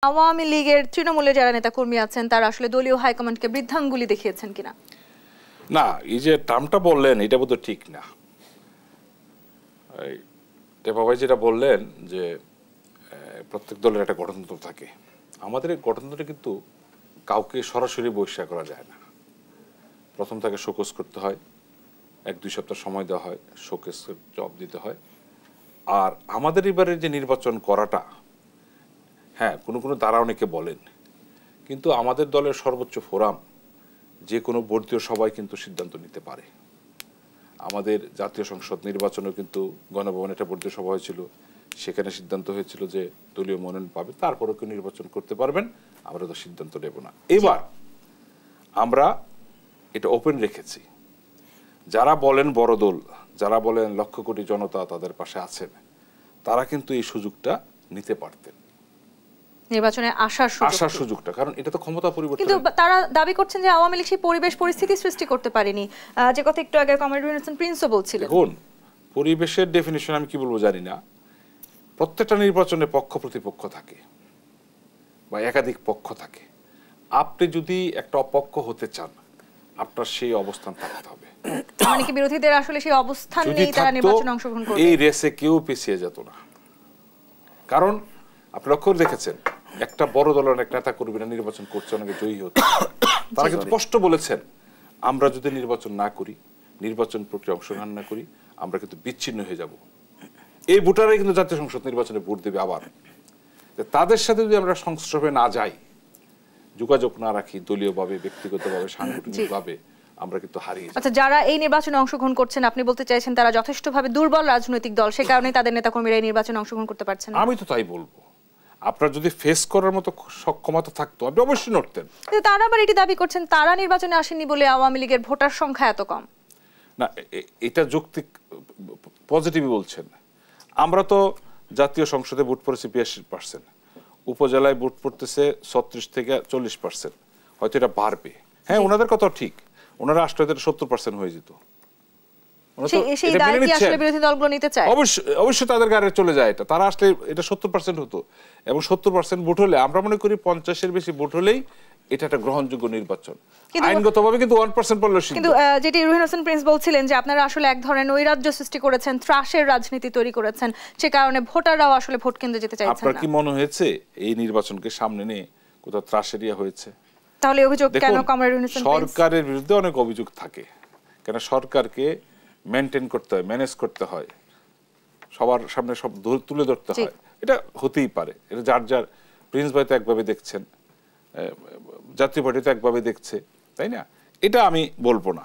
আওয়ামী লীগের তৃণমূলের যারা নেতাকর্মী আছেন তারা আসলে দলীয় হাইকমান্ডকে বৃদ্ধাঙ্গুলি দেখিয়েছেন কিনা? না, এই যে টার্মটা বললেন এটা বোধহয় ঠিক না। টেপা ভাই যেটা বললেন যে প্রত্যেক দলের একটা গঠনতন্ত্র থাকে, আমাদের এই গঠনতন্ত্রে কিন্তু কাউকে সরাসরি বহিষ্কার করা যায় না। প্রথম তাকে শোকজ করতে হয়, 1-2 সপ্তাহ সময় দেওয়া হয়, শোকেস জবাব দিতে হয়। আর আমাদের এবারে যে নির্বাচন করাটা, হ্যাঁ কোনো দ্বারা অনেকে বলেন, কিন্তু আমাদের দলের সর্বোচ্চ ফোরাম যে কোনো বর্তীয় সবাই কিন্তু সিদ্ধান্ত নিতে পারে। আমাদের জাতীয় সংসদ নির্বাচনেও কিন্তু গণভবনে একটা বর্তীয় সভা হয়েছিল, সেখানে সিদ্ধান্ত হয়েছিল যে দলীয় মনোনয়ন পাবে, তারপরেও কেউ নির্বাচন করতে পারবেন, আমরা তো সিদ্ধান্ত নেব না। এবার আমরা এটা ওপেন রেখেছি, যারা বলেন বড় দল, যারা বলেন লক্ষ কোটি জনতা তাদের পাশে আছেন, তারা কিন্তু এই সুযোগটা নিতে পারতেন, নির্বাচনে আসার সুযোগটা, কারণ এটা তো ক্ষমতা পরিবর্তন। কিন্তু তারা দাবি করছেন যে আওয়ামী লীগ সেই পরিবেশ পরিস্থিতি সৃষ্টি করতে পারেনি, যে কথা একটু আগে কমরেড হোসেন প্রিন্সও বলছিলেন। দেখুন, পরিবেশের ডেফিনিশন আমি কি বলবো জানি না। প্রত্যেকটা নির্বাচনে পক্ষ প্রতিপক্ষ থাকে বা একাধিক পক্ষ থাকে। আপনি যদি একটা অপক্ষ হতে চান, আপনার সেই অবস্থান থাকতে হবে। মানে কি বিরোধীদের আসলে সেই অবস্থান নেই, তারা নির্বাচনে অংশগ্রহণ করবে? এই রেসে কেউ পিছিয়ে যেত না। কারণ আপনি লক্ষ্য দেখেছেন, একটা বড় দলের অনেক নেতা কর্মীরা নির্বাচন করছে, অনেকে জয়ী হচ্ছে। তারা কিন্তু স্পষ্ট বলেছেন, আমরা যদি নির্বাচন না করি, নির্বাচন প্রক্রিয়া অংশগ্রহণ না করি, আমরা কিন্তু বিচ্ছিন্ন হয়ে যাব। এই ভোটাররাই কিন্তু জাতীয় সংসদ নির্বাচনে ভোট দেবে। আবার তাদের সাথে যদি আমরা সংস্রবে না যাই, যোগাযোগ না রাখি, দলীয়ভাবে, ব্যক্তিগতভাবে, সাংগঠনিকভাবে, আমরা কিন্তু হারিয়ে যাই। আচ্ছা, যারা এই নির্বাচনে অংশগ্রহণ করছেন, আপনি বলতে চাইছেন তারা যথেষ্টভাবে দুর্বল রাজনৈতিক দল, সে কারণে তাদের নেতাকর্মীরা এই নির্বাচনে অংশগ্রহণ করতে পারছেন না? আমি তো তাই বলবো। আপনার যদি ফেস করার মতো সক্ষমতা থাকতো, আপনি অবশ্যই লড়তেন। কিন্তু তারা আবার এটি দাবি করছেন তারা নির্বাচনে আসেননি বলে আওয়ামী লীগের ভোটার সংখ্যা এত কম। না, এটা যৌক্তিক পজিটিভই বলছেন। আমরা তো জাতীয় সংসদে ভোট পড়েছি 82%, উপজেলায় ভোট পড়তেছে 36 থেকে 40%। হয়তো এটা বাড়বে। হ্যাঁ, ওনাদের কথা ঠিক, ওনারা আসলে 70% হয়ে যেত। অবশ্যই তাদের গাড়ি চলে যায়, এটা তারা আসলে এটা 70% হতো, এবং 70% ভোট হলে আমরা মনে করি 50-এর বেশি ভোট হলেই এটা একটা গ্রহণযোগ্য নির্বাচন। আইনগতভাবে কিন্তু 1% পড়লো। কিন্তু যেটি রুহিন হোসেন প্রিন্স বলছিলেন যে আপনারা আসলে এক ধরনের নৈরাজ্য সৃষ্টি করেছেন, ত্রাসের রাজনীতি তৈরি করেছেন, সে কারণে ভোটাররাও আসলে ভোট কেন্দ্রে যেতে চাইছেন না। আপনার কি মনে হয়েছে এই নির্বাচনকে সামনে নিয়ে কোথাও ত্রাস এরিয়া হয়েছে? তাহলে অভিযোগ কেন কমরেড রুহিন হোসেন? সরকারের বিরুদ্ধে অনেক অভিযোগ থাকে, কেন সরকারকে মেনটেন করতে হয়, ম্যানেজ করতে হয়, সবার সামনে সব তুলে ধরতে হয়। এটা হতেই পারে, এটা যার যার, প্রিন্স ভাই তো একভাবে দেখছেন, জাতীয় পার্টি তো একভাবে দেখছে, তাই না? এটা আমি বলবো না।